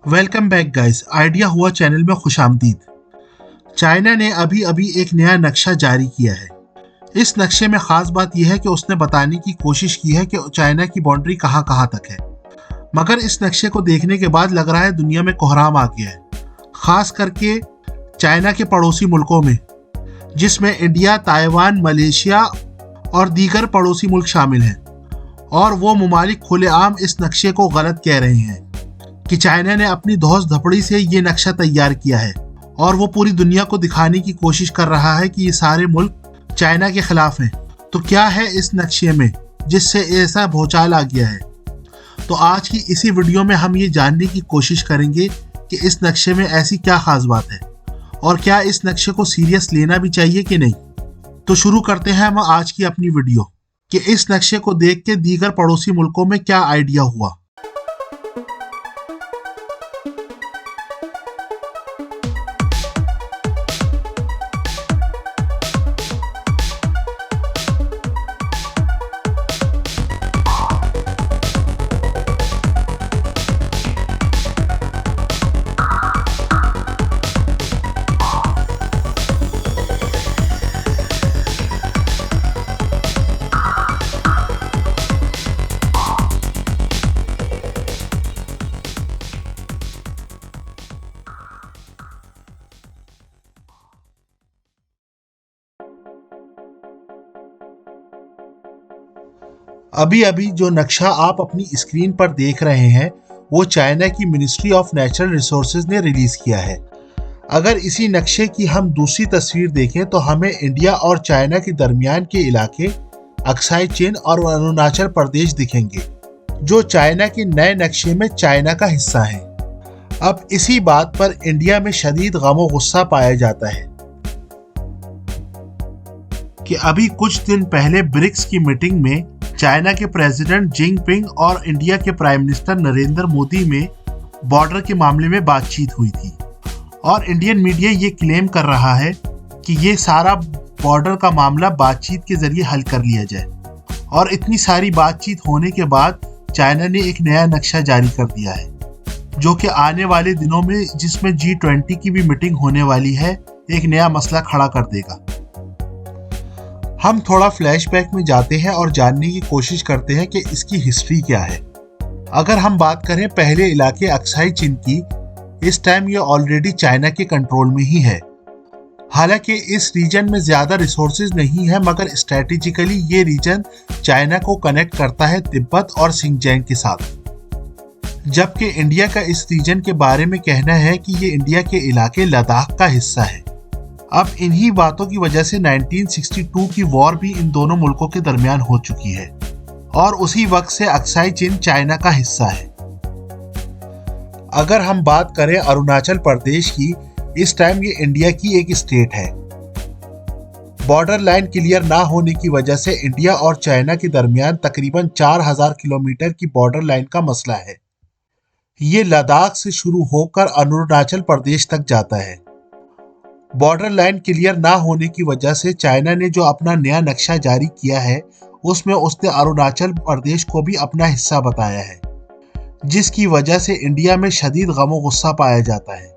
Welcome back guys. Idea हुआ channel में खुशामदीद। China ने अभी अभी एक नया नक्शा जारी किया है। इस नक्शे में खास बात यह है कि उसने बताने की कोशिश की है कि चाइना की बाउंड्री कहाँ कहाँ तक है। मगर इस नक्शे को देखने के बाद लग रहा है दुनिया में कोहराम आ गया है, खास करके चाइना के पड़ोसी मुल्कों में, जिसमें इंडिया, ताइवान, मलेशिया और दीगर पड़ोसी मुल्क शामिल हैं। और वो ममालिक खुलेआम इस नक्शे को गलत कह रहे हैं कि चाइना ने अपनी धौंस धपड़ी से ये नक्शा तैयार किया है और वो पूरी दुनिया को दिखाने की कोशिश कर रहा है कि ये सारे मुल्क चाइना के खिलाफ हैं। तो क्या है इस नक्शे में जिससे ऐसा भूचाल आ गया है? तो आज की इसी वीडियो में हम ये जानने की कोशिश करेंगे कि इस नक्शे में ऐसी क्या खास बात है और क्या इस नक्शे को सीरियस लेना भी चाहिए कि नहीं। तो शुरू करते हैं हम आज की अपनी वीडियो कि इस नक्शे को देख के दीगर पड़ोसी मुल्कों में क्या आइडिया हुआ। अभी अभी जो नक्शा आप अपनी स्क्रीन पर देख रहे हैं वो चाइना की मिनिस्ट्री ऑफ नेचुरल रिसोर्सेज ने रिलीज किया है। अगर इसी नक्शे की हम दूसरी तस्वीर देखें तो हमें इंडिया और चाइना के दरमियान के इलाके अक्साई चीन और अरुणाचल प्रदेश दिखेंगे, जो चाइना के नए नक्शे में चाइना का हिस्सा है। अब इसी बात पर इंडिया में शदीद गम गुस्सा पाया जाता है कि अभी कुछ दिन पहले ब्रिक्स की मीटिंग में चाइना के प्रेसिडेंट जिनपिंग और इंडिया के प्राइम मिनिस्टर नरेंद्र मोदी में बॉर्डर के मामले में बातचीत हुई थी। और इंडियन मीडिया ये क्लेम कर रहा है कि ये सारा बॉर्डर का मामला बातचीत के जरिए हल कर लिया जाए। और इतनी सारी बातचीत होने के बाद चाइना ने एक नया नक्शा जारी कर दिया है, जो कि आने वाले दिनों में, जिसमें G20 की भी मीटिंग होने वाली है, एक नया मसला खड़ा कर देगा। हम थोड़ा फ्लैशबैक में जाते हैं और जानने की कोशिश करते हैं कि इसकी हिस्ट्री क्या है। अगर हम बात करें पहले इलाके अक्साई चीन की, इस टाइम ये ऑलरेडी चाइना के कंट्रोल में ही है। हालांकि इस रीजन में ज्यादा रिसोर्सेज नहीं है, मगर स्ट्रेटेजिकली ये रीजन चाइना को कनेक्ट करता है तिब्बत और सिंगजांग के साथ। जबकि इंडिया का इस रीजन के बारे में कहना है कि ये इंडिया के इलाके लद्दाख का हिस्सा है। अब इन्हीं बातों की वजह से 1962 की वॉर भी इन दोनों मुल्कों के दरमियान हो चुकी है और उसी वक्त से अक्साई चीन चाइना का हिस्सा है। अगर हम बात करें अरुणाचल प्रदेश की, इस टाइम ये इंडिया की एक स्टेट है। बॉर्डर लाइन क्लियर ना होने की वजह से इंडिया और चाइना के दरमियान तकरीबन 4000 किलोमीटर की बॉर्डर लाइन का मसला है। ये लद्दाख से शुरू होकर अरुणाचल प्रदेश तक जाता है। बॉर्डर लाइन क्लियर ना होने की वजह से चाइना ने जो अपना नया नक्शा जारी किया है, उसमें उसने अरुणाचल प्रदेश को भी अपना हिस्सा बताया है, जिसकी वजह से इंडिया में शदीद गम गुस्सा पाया जाता है।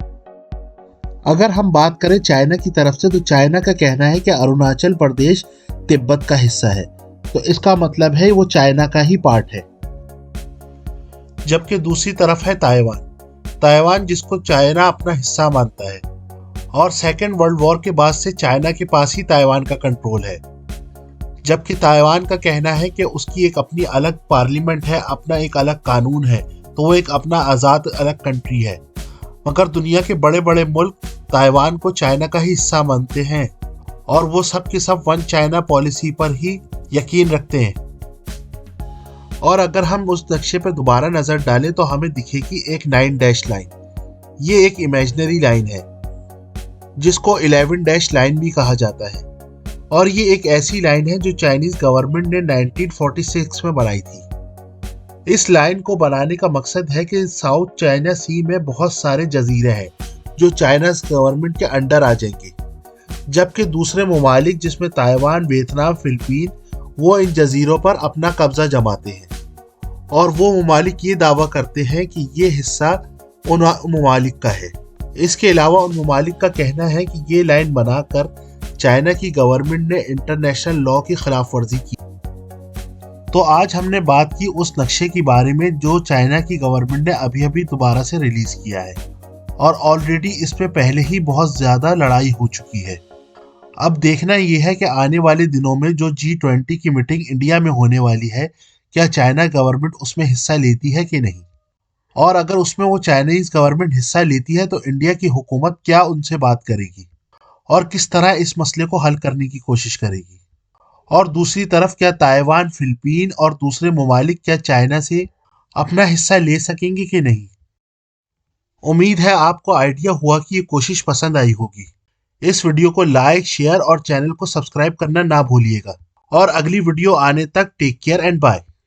अगर हम बात करें चाइना की तरफ से, तो चाइना का कहना है कि अरुणाचल प्रदेश तिब्बत का हिस्सा है, तो इसका मतलब है वो चाइना का ही पार्ट है। जबकि दूसरी तरफ है ताइवान, जिसको चाइना अपना हिस्सा मानता है और सेकेंड वर्ल्ड वॉर के बाद से चाइना के पास ही ताइवान का कंट्रोल है। जबकि ताइवान का कहना है कि उसकी एक अपनी अलग पार्लियामेंट है, अपना एक अलग कानून है, तो वो एक अपना आज़ाद अलग कंट्री है। मगर दुनिया के बड़े बड़े मुल्क ताइवान को चाइना का ही हिस्सा मानते हैं और वो सब के सब वन चाइना पॉलिसी पर ही यकीन रखते हैं। और अगर हम उस नक्शे पर दोबारा नज़र डालें तो हमें दिखेगी एक 9 डैश लाइन। ये एक इमेजिनरी लाइन है जिसको 11 डैश लाइन भी कहा जाता है और ये एक ऐसी लाइन है जो चाइनीज गवर्नमेंट ने 1946 में बनाई थी। इस लाइन को बनाने का मकसद है कि साउथ चाइना सी में बहुत सारे जजीरे हैं जो चाइना गवर्नमेंट के अंडर आ जाएंगे, जबकि दूसरे ममालिक जिसमें ताइवान, वियतनाम, फिलीपीन, वो इन जजीरों पर अपना कब्जा जमाते हैं और वो ममालिक ये दावा करते हैं कि ये हिस्सा उन ममालिक का है। इसके अलावा उन ममालिक का कहना है कि ये लाइन बनाकर चाइना की गवर्नमेंट ने इंटरनेशनल लॉ की खिलाफ वर्जी की। तो आज हमने बात की उस नक्शे के बारे में जो चाइना की गवर्नमेंट ने अभी अभी दोबारा से रिलीज किया है, और ऑलरेडी इस पे पहले ही बहुत ज्यादा लड़ाई हो चुकी है। अब देखना यह है कि आने वाले दिनों में जो G20 की मीटिंग इंडिया में होने वाली है, क्या चाइना गवर्नमेंट उसमें हिस्सा लेती है कि नहीं, और अगर उसमें वो चाइनीज गवर्नमेंट हिस्सा लेती है तो इंडिया की हुकूमत क्या उनसे बात करेगी और किस तरह इस मसले को हल करने की कोशिश करेगी। और दूसरी तरफ क्या ताइवान, फिलीपीन और दूसरे ममालिक क्या चाइना से अपना हिस्सा ले सकेंगे कि नहीं। उम्मीद है आपको आइडिया हुआ कि ये कोशिश पसंद आई होगी। इस वीडियो को लाइक, शेयर और चैनल को सब्सक्राइब करना ना भूलिएगा। और अगली वीडियो आने तक टेक केयर एंड बाय।